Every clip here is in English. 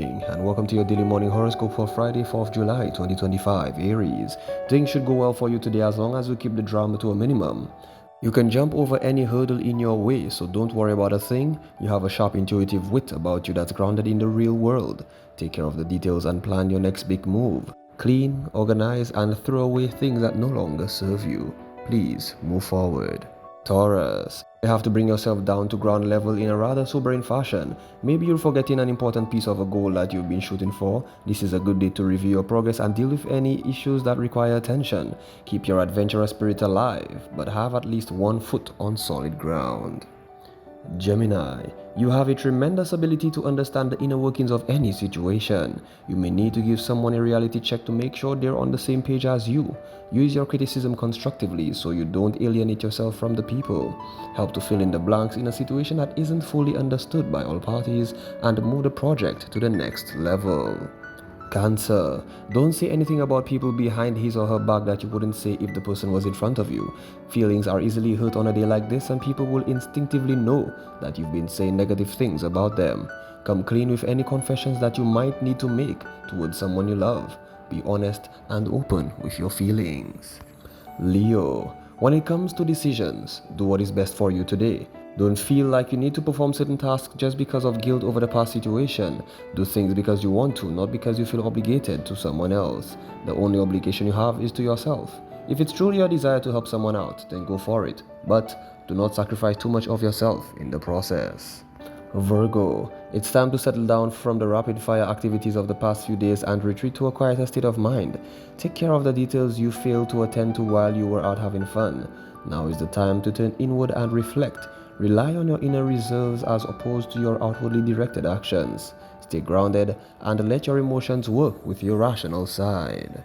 morning and welcome to your daily morning horoscope for Friday, 4th July 2025. Aries, things should go well for you today as long as you keep the drama to a minimum. You can jump over any hurdle in your way, so don't worry about a thing. You have a sharp intuitive wit about you that's grounded in the real world. Take care of the details and plan your next big move. Clean, organize, and throw away things that no longer serve you. Please move forward. Taurus, you have to bring yourself down to ground level in a rather sobering fashion. Maybe you're forgetting an important piece of a goal that you've been shooting for. This is a good day to review your progress and deal with any issues that require attention. Keep your adventurous spirit alive, but have at least one foot on solid ground. Gemini, you have a tremendous ability to understand the inner workings of any situation. You may need to give someone a reality check to make sure they're on the same page as you. Use your criticism constructively so you don't alienate yourself from the people. Help to fill in the blanks in a situation that isn't fully understood by all parties and move the project to the next level. Cancer, don't say anything about people behind his or her back that you wouldn't say if the person was in front of you. Feelings are easily hurt on a day like this and people will instinctively know that you've been saying negative things about them. Come clean with any confessions that you might need to make towards someone you love. Be honest and open with your feelings. Leo, when it comes to decisions, do what is best for you today. Don't feel like you need to perform certain tasks just because of guilt over the past situation. Do things because you want to, not because you feel obligated to someone else. The only obligation you have is to yourself. If it's truly your desire to help someone out, then go for it. But do not sacrifice too much of yourself in the process. Virgo, it's time to settle down from the rapid-fire activities of the past few days and retreat to a quieter state of mind. Take care of the details you failed to attend to while you were out having fun. Now is the time to turn inward and reflect. Rely on your inner reserves as opposed to your outwardly directed actions. Stay grounded and let your emotions work with your rational side.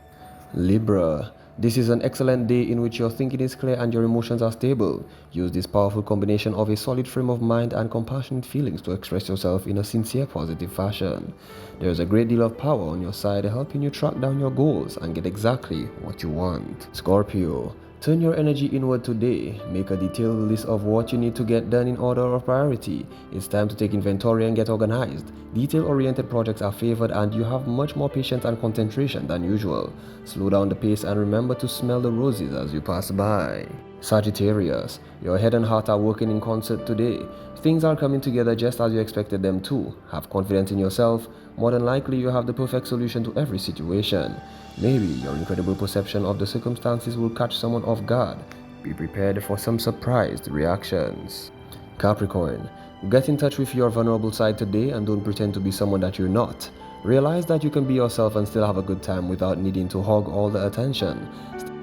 Libra, this is an excellent day in which your thinking is clear and your emotions are stable. Use this powerful combination of a solid frame of mind and compassionate feelings to express yourself in a sincere, positive fashion. There is a great deal of power on your side helping you track down your goals and get exactly what you want. Scorpio, turn your energy inward today. Make a detailed list of what you need to get done in order of priority. It's time to take inventory and get organized. Detail-oriented projects are favored and you have much more patience and concentration than usual. Slow down the pace and remember to smell the roses as you pass by. Sagittarius, your head and heart are working in concert today. Things are coming together just as you expected them to. Have confidence in yourself. More than likely, you have the perfect solution to every situation. Maybe your incredible perception of the circumstances will catch someone off guard. Be prepared for some surprised reactions. Capricorn, get in touch with your vulnerable side today and don't pretend to be someone that you're not. Realize that you can be yourself and still have a good time without needing to hog all the attention.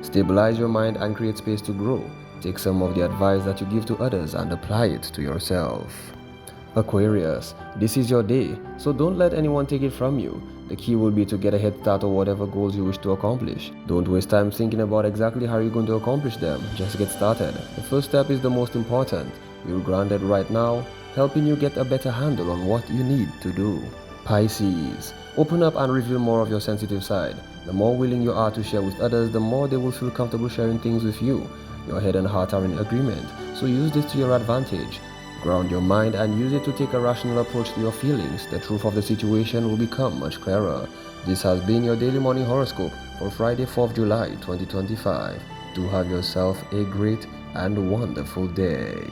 Stabilize your mind and create space to grow. Take some of the advice that you give to others and apply it to yourself. Aquarius, this is your day, so don't let anyone take it from you. The key will be to get a head start on whatever goals you wish to accomplish. Don't waste time thinking about exactly how you're going to accomplish them. Just get started. The first step is the most important. You're grounded right now, helping you get a better handle on what you need to do. Pisces, open up and reveal more of your sensitive side. The more willing you are to share with others, the more they will feel comfortable sharing things with you. Your head and heart are in agreement, so use this to your advantage. Ground your mind and use it to take a rational approach to your feelings. The truth of the situation will become much clearer. This has been your daily morning horoscope for Friday, 4th July 2025. Do have yourself a great and wonderful day.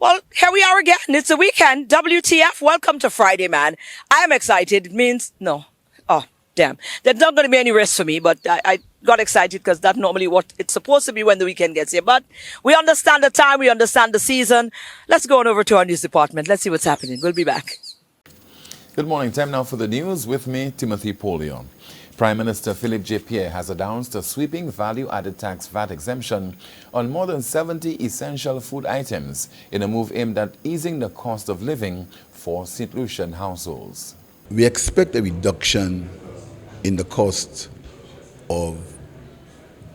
Well, here we are again. It's the weekend. WTF. Welcome to Friday, man. I am excited. It means, no. Oh, damn. There's not going to be any rest for me, but I got excited because that's normally what it's supposed to be when the weekend gets here. But we understand the time. We understand the season. Let's go on over to our news department. Let's see what's happening. We'll be back. Good morning. Time now for the news with me, Timothy Polion. Prime Minister Philip J. Pierre has announced a sweeping value-added tax VAT exemption on more than 70 essential food items in a move aimed at easing the cost of living for St. Lucian households. We expect a reduction in the cost of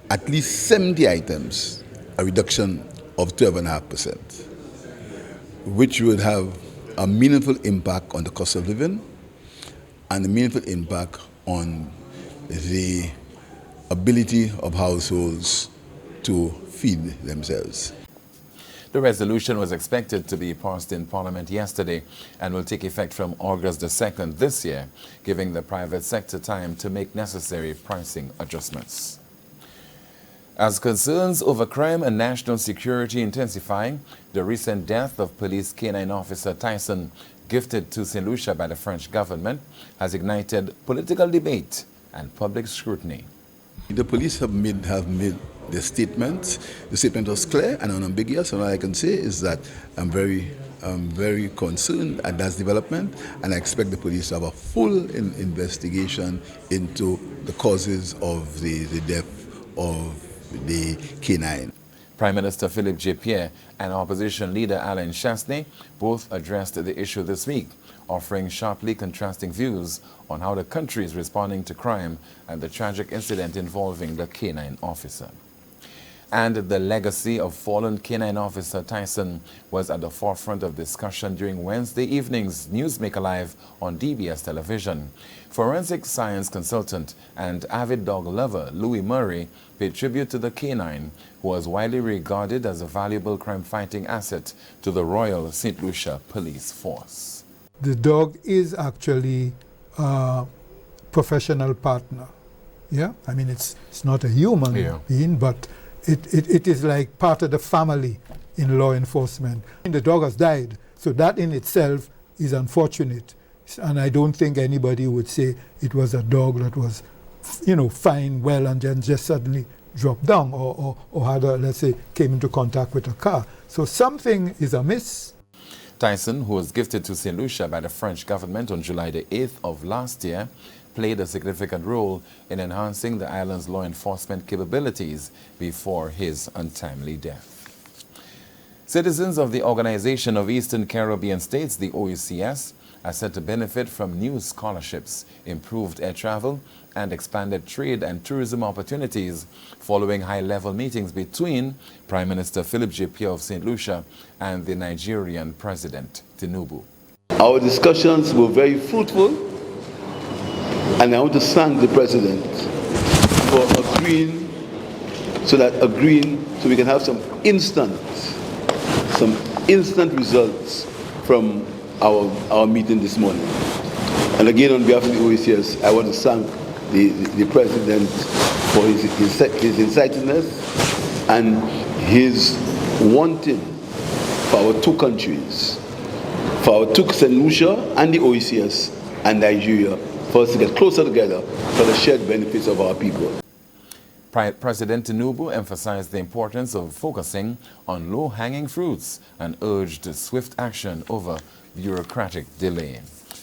at least 70 items a reduction of 12.5%, which would have a meaningful impact on the cost of living and a meaningful impact on the ability of households to feed themselves. The resolution was expected to be passed in Parliament yesterday and will take effect from August the 2nd this year, giving the private sector time to make necessary pricing adjustments. As concerns over crime and national security intensify, the recent death of police canine officer Tyson, gifted to St. Lucia by the French government, has ignited political debate and public scrutiny. The police have made their statement. The statement was clear and unambiguous, and all I can say is that I'm very concerned at that development, and I expect the police to have a full investigation into the causes of the death of the canine. Prime Minister Philip J. Pierre and opposition leader Alain Chastanet both addressed the issue this week, offering sharply contrasting views on how the country is responding to crime and the tragic incident involving the canine officer. And the legacy of fallen canine officer Tyson was at the forefront of discussion during Wednesday evening's Newsmaker Live on DBS television. Forensic science consultant and avid dog lover Louis Murray paid tribute to the canine, who was widely regarded as a valuable crime-fighting asset to the Royal St. Lucia Police Force. The dog is actually a professional partner. Yeah, I mean, it's not a human being, but it is like part of the family in law enforcement. And the dog has died, so that in itself is unfortunate. And I don't think anybody would say it was a dog that was, fine, well, and then just suddenly dropped down or had let's say, came into contact with a car. So something is amiss. Tyson, who was gifted to St. Lucia by the French government on July the 8th of last year, played a significant role in enhancing the island's law enforcement capabilities before his untimely death. Citizens of the Organization of Eastern Caribbean States, the OECS, are set to benefit from new scholarships, improved air travel, and expanded trade and tourism opportunities following high-level meetings between Prime Minister Philip J. Pierre of St. Lucia and the Nigerian President Tinubu. Our discussions were very fruitful, and I want to thank the President for agreeing so we can have some instant results from our meeting this morning. And again, on behalf of the OECS, I want to thank the President for his incisiveness and his wanting for our two countries, for our two St. Lucia and the OECS and Nigeria, for us to get closer together for the shared benefits of our people. President Tinubu emphasized the importance of focusing on low-hanging fruits and urged swift action over bureaucratic delay.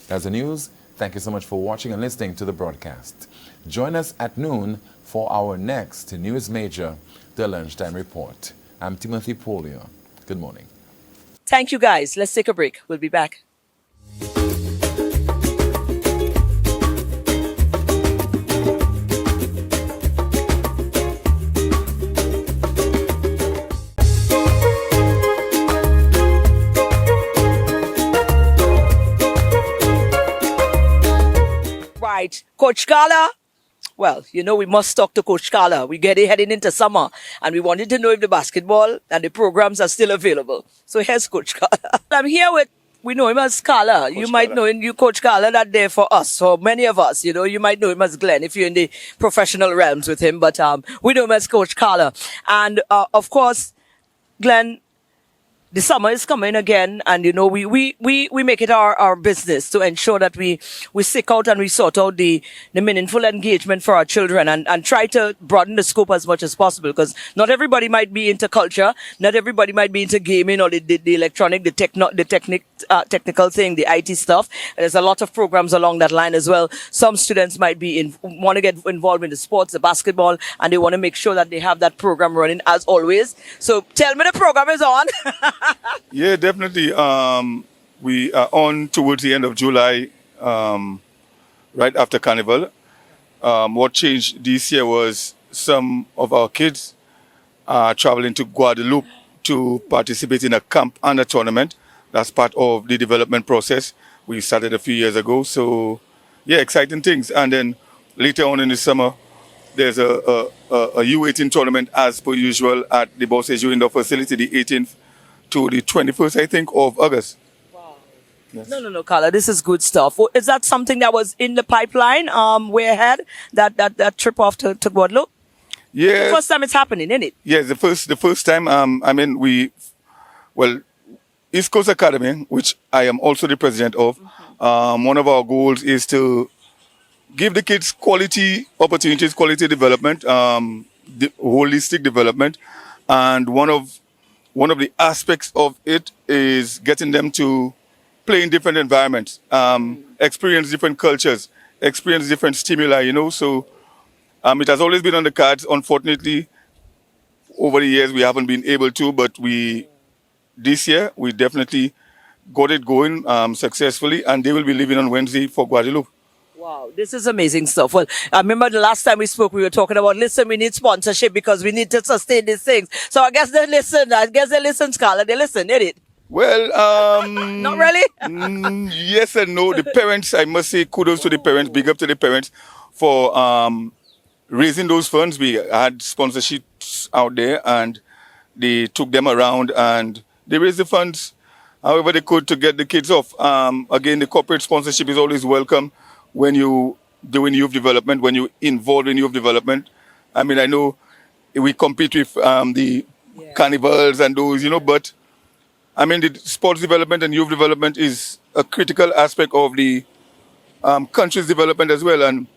That's the news. Thank you so much for watching and listening to the broadcast. Join us at noon for our next news major, the Lunchtime Report. I'm Timothy Polio. Good morning. Thank you, guys. Let's take a break. We'll be back. Right. Coach Carla, well, we must talk to Coach Carla. We're heading into summer, and we wanted to know if the basketball and the programs are still available. So here's Coach Carla. I'm here with, we know him as Carla. You might know him, Coach Carla, that there for us, for many of us. You might know him as Glenn if you're in the professional realms with him, but we know him as Coach Carla. And of course, Glenn, the summer is coming again, and we make it our business to ensure that we seek out and we sort out the meaningful engagement for our children and try to broaden the scope as much as possible, because not everybody might be into culture, not everybody might be into gaming or the electronic, the technical thing, the IT stuff. There's a lot of programs along that line as well. Some students might want to get involved in the sports, the basketball, and they want to make sure that they have that program running as always. So tell me the program is on. Yeah, definitely. We are on towards the end of July, right after Carnival. What changed this year was some of our kids traveling to Guadeloupe to participate in a camp and a tournament. That's part of the development process. We started a few years ago. So, yeah, exciting things. And then later on in the summer, there's a U18 tournament as per usual at the Bossage Indoor Facility, the 18th to the 21st, I think, of August. No, Carla, this is good stuff. Is that something that was in the pipeline way ahead, that trip off to Guadeloupe? Yeah. The first time it's happening, isn't it? Yes, the first time. East Coast Academy, which I am also the president of. One of our goals is to give the kids quality opportunities, quality development, holistic development, and one of the aspects of it is getting them to play in different environments, experience different cultures, experience different stimuli. So it has always been on the cards. Unfortunately, over the years we haven't been able to, but this year we definitely got it going successfully, and they will be leaving on Wednesday for Guadeloupe. Wow, this is amazing stuff. Well, I remember the last time we spoke, we were talking about, listen, we need sponsorship because we need to sustain these things. So I guess they listen, Scarlett, they listen, did it? Well, Not really? yes and no. The parents, I must say, kudos to the parents, big up to the parents for raising those funds. We had sponsorships out there, and they took them around, and they raised the funds however they could to get the kids off. Again, the corporate sponsorship is always welcome when you doing youth development, when you involved in youth development. I mean, I know we compete with the carnivals and those, but I mean, the sports development and youth development is a critical aspect of the country's development as well, and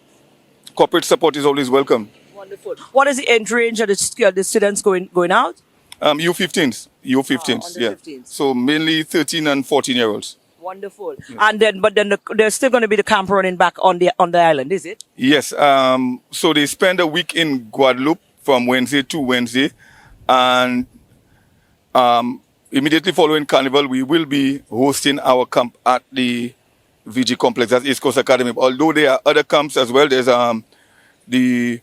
corporate support is always welcome. Wonderful. What is the age range of the students going out? U15s, yeah. 15s. So mainly 13 and 14-year-olds. Wonderful. And then, there's still going to be the camp running back on the island, is it? Yes. So they spend a week in Guadeloupe from Wednesday to Wednesday, and immediately following Carnival, we will be hosting our camp at the VG complex, that's East Coast Academy. Although there are other camps as well. There's the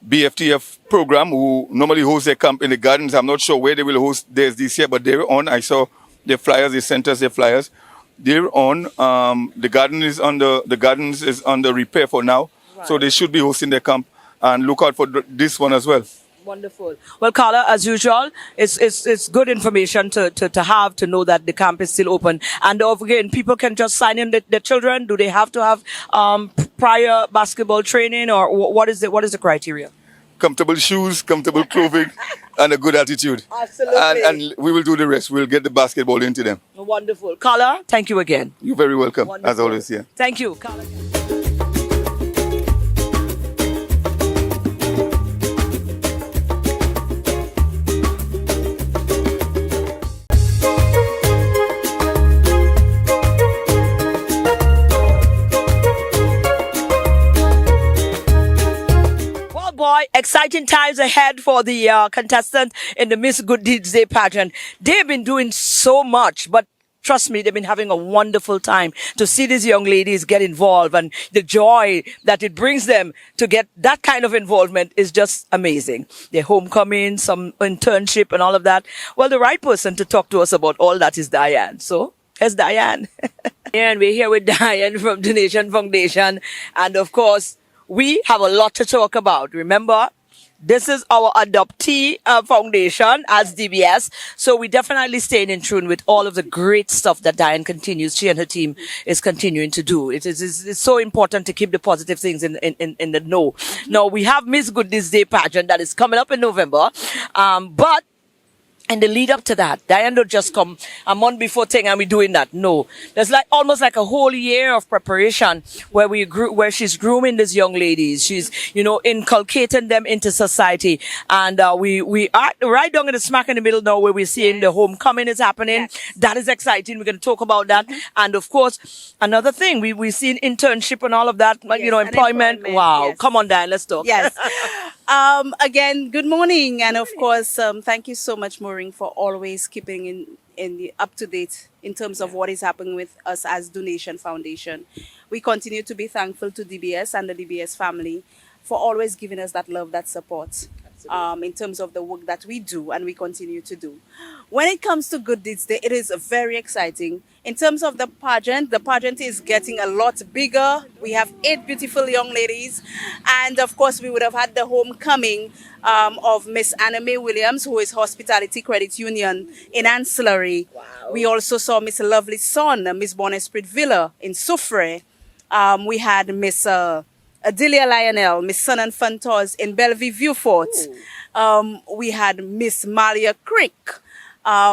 BFTF program who normally host their camp in the gardens. I'm not sure where they will host theirs this year, but they're on. I saw their flyers, they sent us their flyers. They're on. The gardens is under repair for now, right. So they should be hosting their camp, and look out for this one as well. Wonderful. Well, Carla, as usual, it's good information to have, to know that the camp is still open. And again, people can just sign in their children. Do they have to have prior basketball training, or what is the criteria? Comfortable shoes, comfortable clothing, and a good attitude. Absolutely. And we will do the rest. We'll get the basketball into them. Wonderful. Carla, thank you again. You're very welcome, Wonderful. as always. Yeah. Thank you, Carla. Exciting times ahead for the contestants in the Miss Good Deeds Day pageant. They've been doing so much, but trust me, they've been having a wonderful time. To see these young ladies get involved and the joy that it brings them to get that kind of involvement is just amazing. Their homecoming, some internship and all of that. Well, the right person to talk to us about all that is Diane. So, here's Diane. And we're here with Diane from Donation Foundation. And of course, we have a lot to talk about. Remember, this is our adoptee foundation as DBS. So we definitely staying in tune with all of the great stuff that Diane she and her team is continuing to do. It's so important to keep the positive things in the know. Now, we have Miss Good This Day pageant that is coming up in November. But in the lead up to that, Diane don't just come a month before thing and we doing that. No, there's almost like a whole year of preparation where she's grooming these young ladies. She's, inculcating them into society. And, we are right down in the smack in the middle now where we're seeing the homecoming is happening. Yes. That is exciting. We're going to talk about that. Mm-hmm. And of course, another thing, we've seen internship and all of that, yes, employment. Wow. Yes. Come on, Diane, let's talk. Yes. Again, good morning. And of course, thank you so much, Maureen, for always keeping in the up to date in terms of what is happening with us as Donation Foundation. We continue to be thankful to DBS and the DBS family for always giving us that love, that support. in terms of the work that we do and we continue to do. When it comes to Good Deeds Day, it is very exciting. In terms of the pageant is getting a lot bigger. We have 8 beautiful young ladies. And of course, we would have had the homecoming of Miss Anna Mae Williams, who is Hospitality Credit Union in Ancillary. Wow. We also saw Miss Lovely Son, Miss Bon Esprit Villa in Soufre. We had Miss Adelia Lionel, Miss Sun and Fantos in Bellevue Viewfort. We had Miss Malia Crick,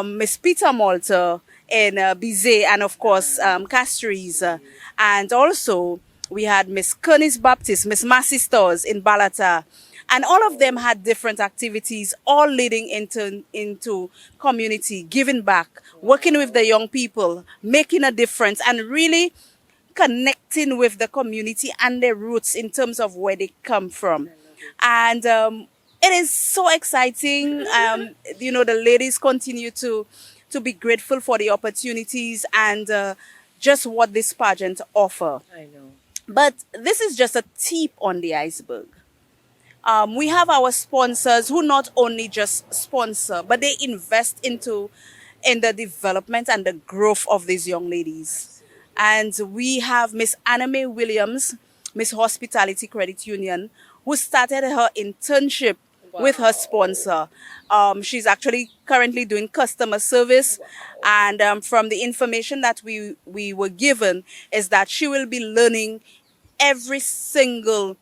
Miss Peter Malta in Bizet, and of course Castries. And also we had Miss Kernis Baptist, Miss Massey Stores in Balata. And all of them had different activities, all leading into community, giving back, working with the young people, making a difference, and really connecting with the community and their roots in terms of where they come from. And it is so exciting. The ladies continue to be grateful for the opportunities and just what this pageant offer. I know. But this is just a tip on the iceberg. We have our sponsors who not only just sponsor, but they invest in the development and the growth of these young ladies. And we have Miss Anna Mae Williams, Miss Hospitality Credit Union, who started her internship with her sponsor. She's actually currently doing customer service. And from the information that we were given is that she will be learning every single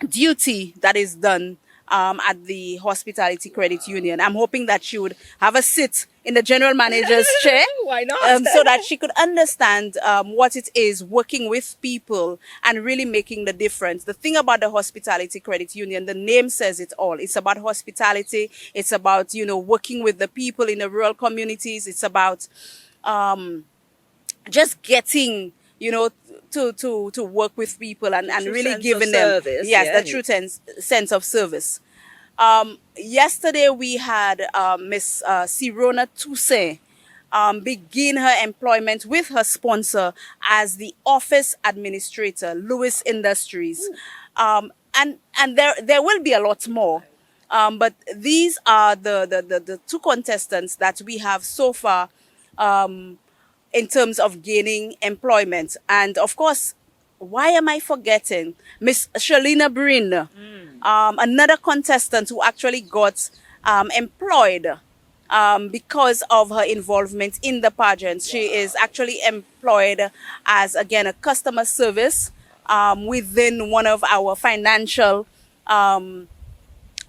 duty that is done at the Hospitality Credit Union. I'm hoping that she would have a sit in the general manager's chair. Why not? So that she could understand what it is working with people and really making the difference. The thing about the Hospitality Credit Union, the name says it all. It's about hospitality. It's about, working with the people in the rural communities. It's about just getting, to work with people and really giving them the true sense of service. Yesterday we had Miss Sirona Toussaint begin her employment with her sponsor as the office administrator, Lewis Industries. And there will be a lot more. But these are the 2 contestants that we have so far in terms of gaining employment. And of course, why am I forgetting Miss Shalina Brin, another contestant who actually got employed because of her involvement in the pageant. She is actually employed as, again, a customer service within one of our financial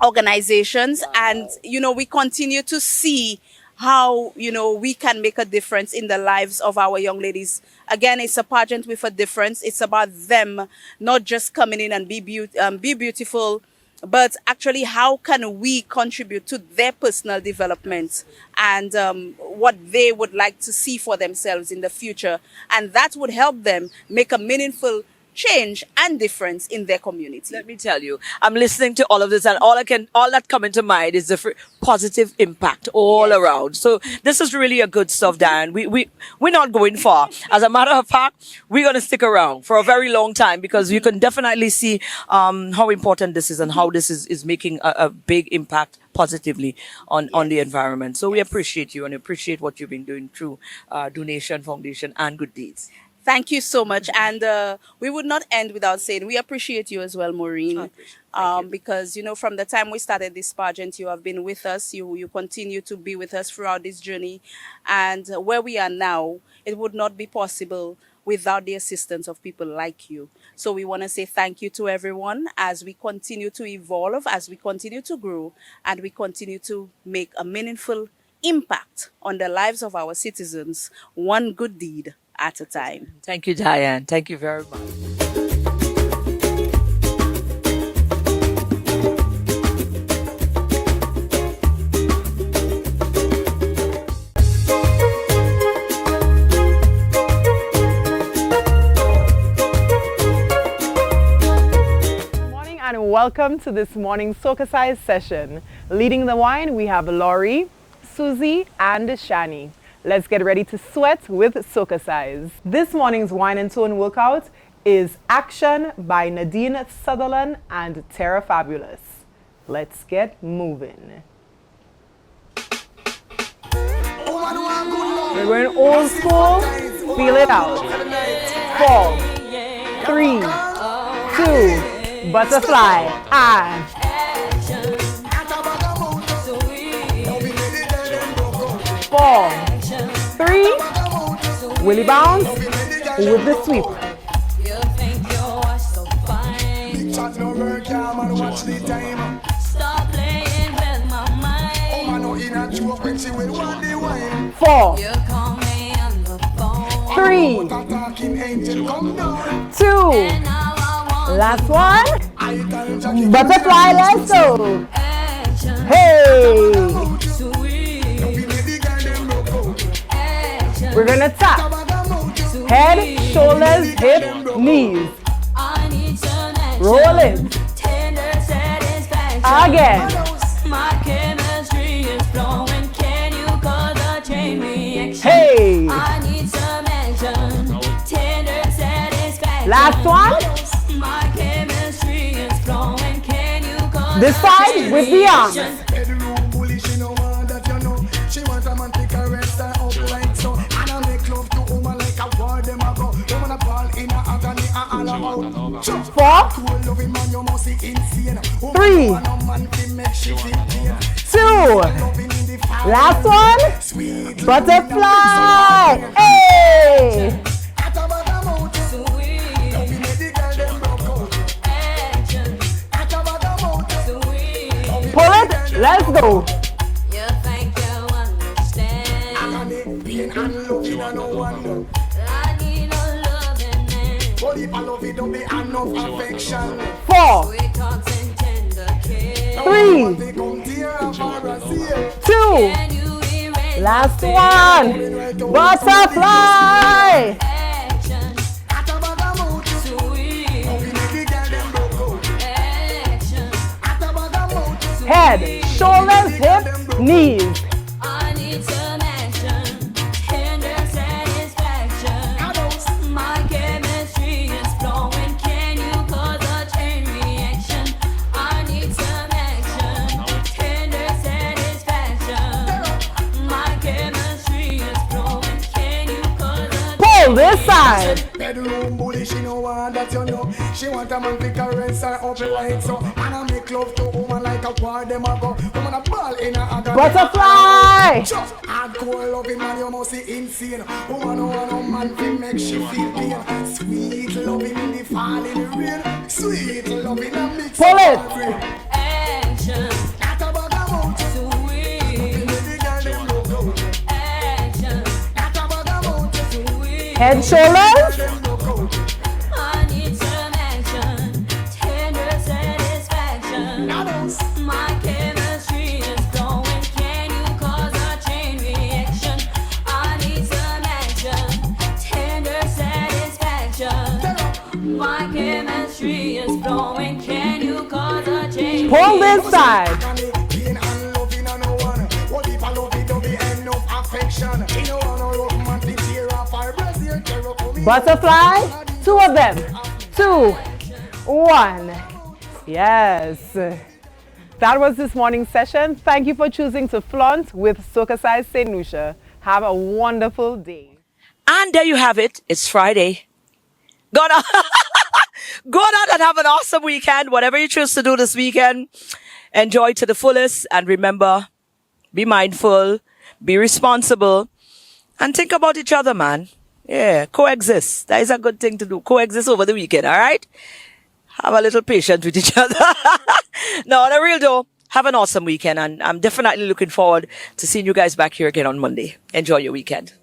organizations. And, we continue to see how, we can make a difference in the lives of our young ladies. Again, it's a pageant with a difference. It's about them not just coming in and be beautiful, but actually how can we contribute to their personal development and what they would like to see for themselves in the future. And that would help them make a meaningful change and difference in their community. Let me tell you, I'm listening to all of this, and all that come into mind is the positive impact all around. So this is really a good stuff, Dan. We're not going far. As a matter of fact, we're gonna stick around for a very long time because you can definitely see how important this is and how this is making a big impact positively on the environment. So we appreciate you and appreciate what you've been doing through Donation Foundation and Good Deeds. Thank you so much. And we would not end without saying we appreciate you as well, Maureen. Because, from the time we started this pageant, you have been with us. You continue to be with us throughout this journey. And where we are now, it would not be possible without the assistance of people like you. So we want to say thank you to everyone as we continue to evolve, as we continue to grow, and we continue to make a meaningful impact on the lives of our citizens, one good deed at a time. Thank you, Diane. Thank you very much. Good morning and welcome to this morning's SocaCize session. Leading the wine, we have Laurie, Susie, and Shani. Let's get ready to sweat with SocaCize. This morning's wine and tone workout is Action by Nadine Sutherland and Terra Fabulous. Let's get moving. We're going old school. Feel it out. 4, 3, 2, butterfly, and 4, 3, willy bounce with the sweep. Stop playing with my mind. 4, 3, 2, last one. Butterfly, let's go. Hey! We're gonna tap. Head, shoulders, hip, knees. Roll it. Again. My chemistry is flowing. Can you cause a chain reaction? Hey! I need some action. Tender satisfaction. Last one. My chemistry is flowing. Can you cause This side with the arms. She want a man to caress her up like so. And I make love to woman like a war them a go. Woman a ball in a agony and all about. 4, Cool loving man you must be insane. 3, Woman a man to make she feel pain. 2, Loving in the fire. last one. Sweet Butterfly. Hey! At a bag of mouth. sweet Loving make the girl them broke out. action? At a bag of mouth. Sweet. Pull it. Let's go. You think you understand? Agony, pain and loving and no wonder. I need a loving man. But if I love it don't be enough affection. 4, Sweet talks and tender kiss. 3, They come tear up our seal. 2, Can you erase last one. Butterfly. action? At a bag of mouth. Sweet Loving make the girl them broke out. action. At a bag of mouth. Head, shoulders, hips, knees. I need some action. Tender satisfaction. My chemistry is flowing. Can you cause a chain reaction? I need some action. Tender satisfaction. My chemistry is flowing. Can you cause a Pull this side. Bedroom bully, she know want that you know. She want a man to caress her up like so. And I make love to woman like a war them a go. Woman a ball in a agony. Butterfly. Hardcore loving man, you must be insane. Woman no want no man to make she feel pain. Sweet loving in the fall in the rain. Sweet loving and mix Pull it. action? At a bag of mouth. Sweet The girl them look out. action. At a bag of mouth. Sweet. Head, shoulders. Them look out. I need some action. Tender satisfaction. My chemistry is flowing. Can you cause a chain reaction? I need some action. Tender satisfaction. My chemistry is flowing. Can you cause a chain Pull this side. Agony, pain and loving and no one. What if I love it don't be enough affection? You know I know love man to tear off our breast here. Tear up for me. Butterfly. 2 of them. 2, 1. Yes. That was this morning's session. Thank you for choosing to flaunt with SocaCize St. Lucia. Have a wonderful day. And there you have it. It's Friday. Go out, go out and have an awesome weekend. Whatever you choose to do this weekend, enjoy to the fullest. And remember, be mindful, be responsible, and think about each other, man. Yeah, coexist. That is a good thing to do. Coexist over the weekend, all right? Have a little patience with each other. No, on a real though, have an awesome weekend. And I'm definitely looking forward to seeing you guys back here again on Monday. Enjoy your weekend.